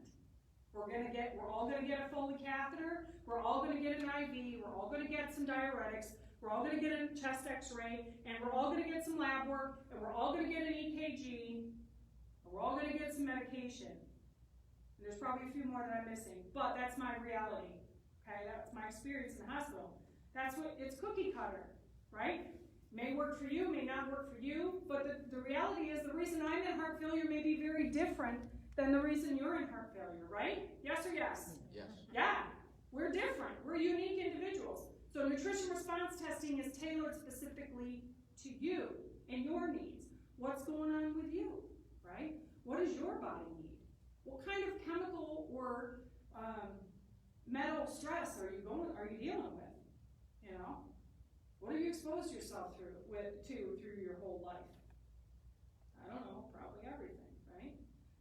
We're all going to get a Foley catheter. We're all going to get an IV. We're all going to get some diuretics. We're all going to get a chest X-ray, and we're all going to get some lab work, and we're all going to get an EKG, and we're all going to get some medication. And there's probably a few more that I'm missing, but that's my reality. Okay, that's my experience in the hospital. It's cookie cutter, right? May work for you, may not work for you, but the reality is the reason I'm in heart failure may be very different than the reason you're in heart failure, right? Yes or yes? Yes. Yeah, we're different. We're unique individuals. So nutrition response testing is tailored specifically to you and your needs. What's going on with you, right? What does your body need? What kind of chemical or metal stress are you dealing with? You know, what have you exposed yourself through your whole life? I don't know, probably everything, right?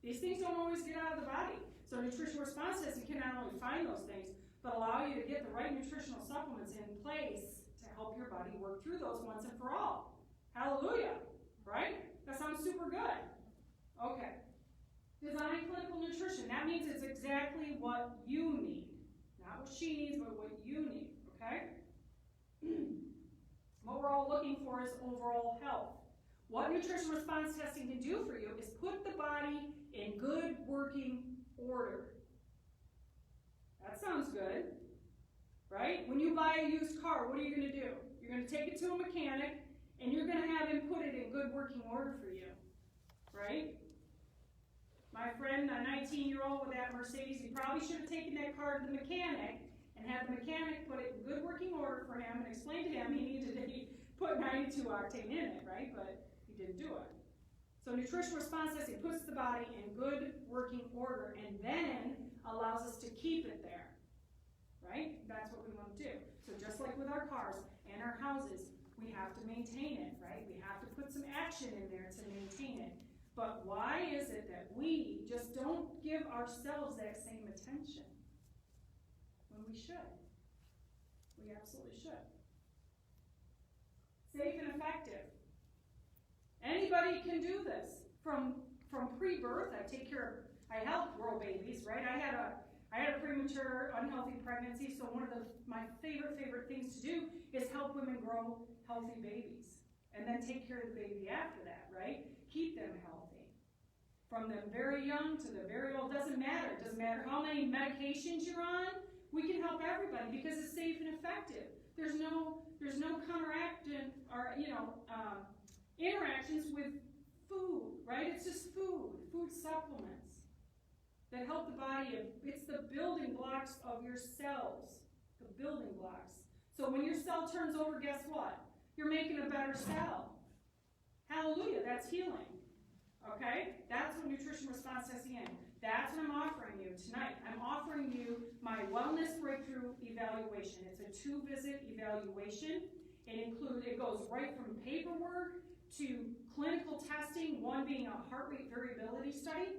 These things don't always get out of the body. So nutrition response testing can not only find those things, but allow you to get the right nutritional supplements in place to help your body work through those once and for all. Hallelujah, right? That sounds super good. Okay. Design clinical nutrition. That means it's exactly what you need. Not what she needs, but what you need, okay? What we're all looking for is overall health. What nutrition response testing can do for you is put the body in good working order. That sounds good, right? When you buy a used car, what are you going to do? You're going to take it to a mechanic, and you're going to have him put it in good working order for you, right? My friend, a 19-year-old with that Mercedes, he probably should have taken that car to the mechanic and had the mechanic put it in good working order for him and explain to him he needed to put 92 octane in it, right? But he didn't do it. So nutrition response testing puts the body in good working order and then allows us to keep it there, right? That's what we want to do. So just like with our cars and our houses, we have to maintain it, right? We have to put some action in there to maintain it. But why is it that we just don't give ourselves that same attention when we should? We absolutely should. Safe and effective. Anybody can do this. From pre-birth, I help grow babies, right? I had a premature, unhealthy pregnancy, so one of my favorite things to do is help women grow healthy babies. And then take care of the baby after that, right? Keep them healthy. From them very young to the very old, doesn't matter. It doesn't matter how many medications you're on, we can help everybody because it's safe and effective. There's no counteractant or, interactions with food, right? It's just food supplements that help the body. It's the building blocks of your cells, the building blocks. So when your cell turns over, guess what? You're making a better cell. Hallelujah, that's healing. Okay? That's what nutrition response testing is. That's what I'm offering you tonight. I'm offering you my Wellness Breakthrough Evaluation. It's a 2-visit evaluation. It goes right from paperwork to clinical testing, one being a heart rate variability study.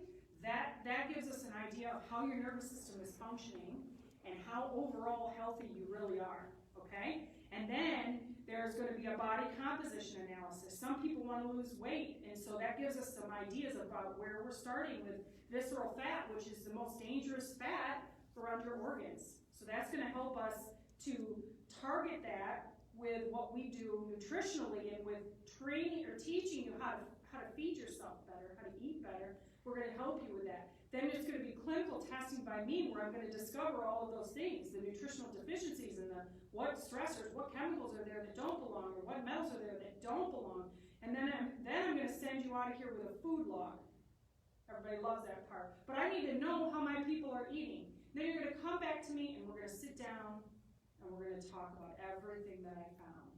That gives us an idea of how your nervous system is functioning and how overall healthy you really are. Okay? And then there's going to be a body composition analysis. Some people want to lose weight, and so that gives us some ideas about where we're starting with visceral fat, which is the most dangerous fat around your organs. So that's going to help us to target that with what we do nutritionally and with training or teaching you how to feed yourself better, how to eat better. We're going to help you with that. Then there's going to be clinical testing by me where I'm going to discover all of those things, the nutritional deficiencies and what stressors, what chemicals are there that don't belong, or what metals are there that don't belong. And then I'm going to send you out of here with a food log. Everybody loves that part. But I need to know how my people are eating. Then you're gonna come back to me and we're gonna sit down and we're gonna talk about everything that I found.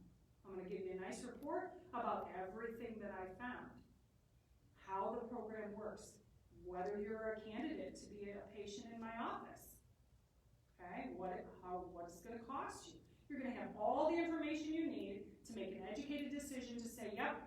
I'm gonna give you a nice report about everything that I found. How the program works. Whether you're a candidate to be a patient in my office. Okay, what it's gonna cost you. You're gonna have all the information you need to make an educated decision to say, yep,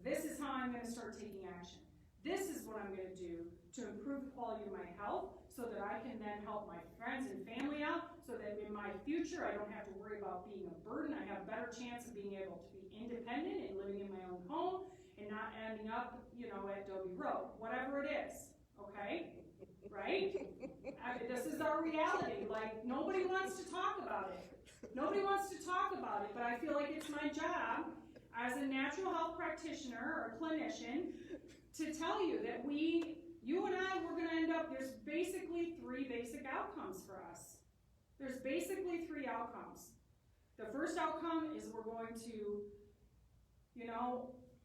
this is how I'm gonna start taking action. This is what I'm gonna do to improve the quality of my health so that I can then help my friends and family out so that in my future I don't have to worry about being a burden. I have a better chance of being able to be independent and living in my own home and not ending up, at Dobie Road, whatever it is, okay? Right? This is our reality. Like, nobody wants to talk about it. Nobody wants to talk about it, but I feel like it's my job as a natural health practitioner or clinician to tell you that you and I, we're gonna end up, there's basically 3 basic outcomes for us. There's basically 3 outcomes. The first outcome is we're going to,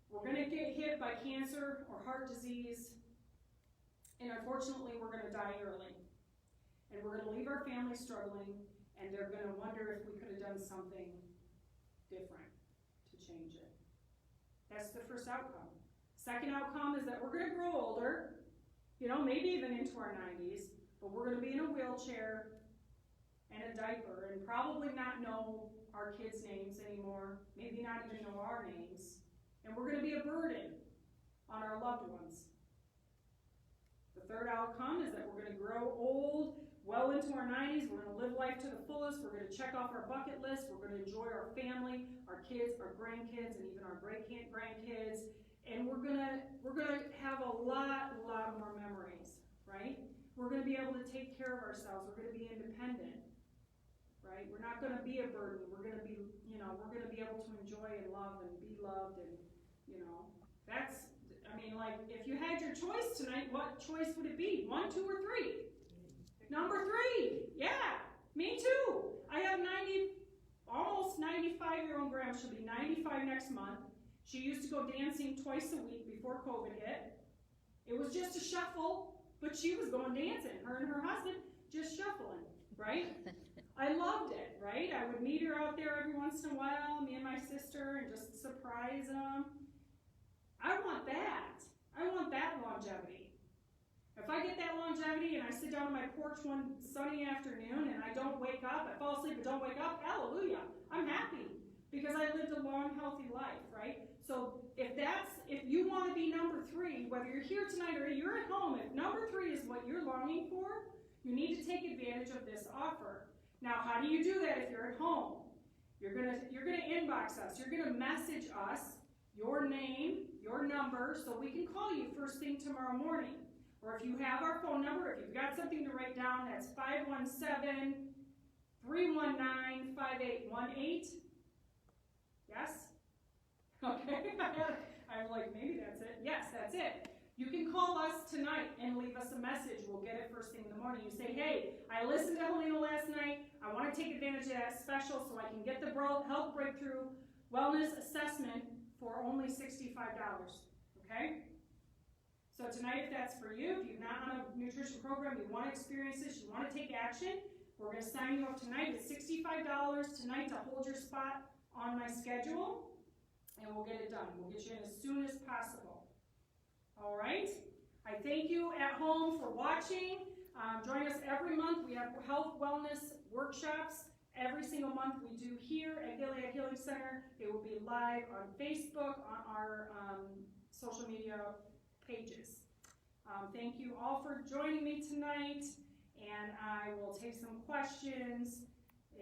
we're gonna get hit by cancer or heart disease, and unfortunately we're gonna die early. And we're gonna leave our family struggling, and they're gonna wonder if we could have done something different to change it. That's the first outcome. Second outcome is that we're gonna grow older, maybe even into our 90s, but we're gonna be in a wheelchair and a diaper and probably not know our kids' names anymore, maybe not even know our names, and we're gonna be a burden on our loved ones. The third outcome is that we're gonna grow old, well into our 90s, we're gonna live life to the fullest, we're gonna check off our bucket list, we're gonna enjoy our family, our kids, our grandkids, and even our great-grandkids, and we're gonna have a lot more memories, right? We're gonna be able to take care of ourselves, we're gonna be independent, right? We're not gonna be a burden, we're gonna be, we're gonna be able to enjoy and love and be loved, and, if you had your choice tonight, what choice would it be? 1, 2, or 3? Number 3, yeah, me too. I have almost 95-year-old grandma. She'll be 95 next month. She used to go dancing twice a week before COVID hit. It was just a shuffle, but she was going dancing. Her and her husband just shuffling, right? I loved it, right? I would meet her out there every once in a while, me and my sister, and just surprise them. I want that. I want that longevity. If I get that longevity and I sit down on my porch one sunny afternoon and I don't wake up, I fall asleep and don't wake up, hallelujah, I'm happy because I lived a long, healthy life, right? So if you want to be number 3, whether you're here tonight or you're at home, if number 3 is what you're longing for, you need to take advantage of this offer. Now, how do you do that if you're at home? You're gonna inbox us. You're gonna message us your name, your number, so we can call you first thing tomorrow morning. Or if you have our phone number, if you've got something to write down, that's 517-319-5818. Yes? Okay. I'm like, maybe that's it. Yes, that's it. You can call us tonight and leave us a message. We'll get it first thing in the morning. You say, hey, I listened to Helena last night. I want to take advantage of that special so I can get the Health Breakthrough Wellness Assessment for only $65. Okay? So tonight, if that's for you, if you're not on a nutrition program, you want to experience this, you want to take action, we're going to sign you up tonight. It's $65 tonight to hold your spot on my schedule, and we'll get it done. We'll get you in as soon as possible. All right? I thank you at home for watching. Join us every month. We have health wellness workshops every single month we do here at Gilead Healing Center. It will be live on Facebook, on our social media pages. Thank you all for joining me tonight, and I will take some questions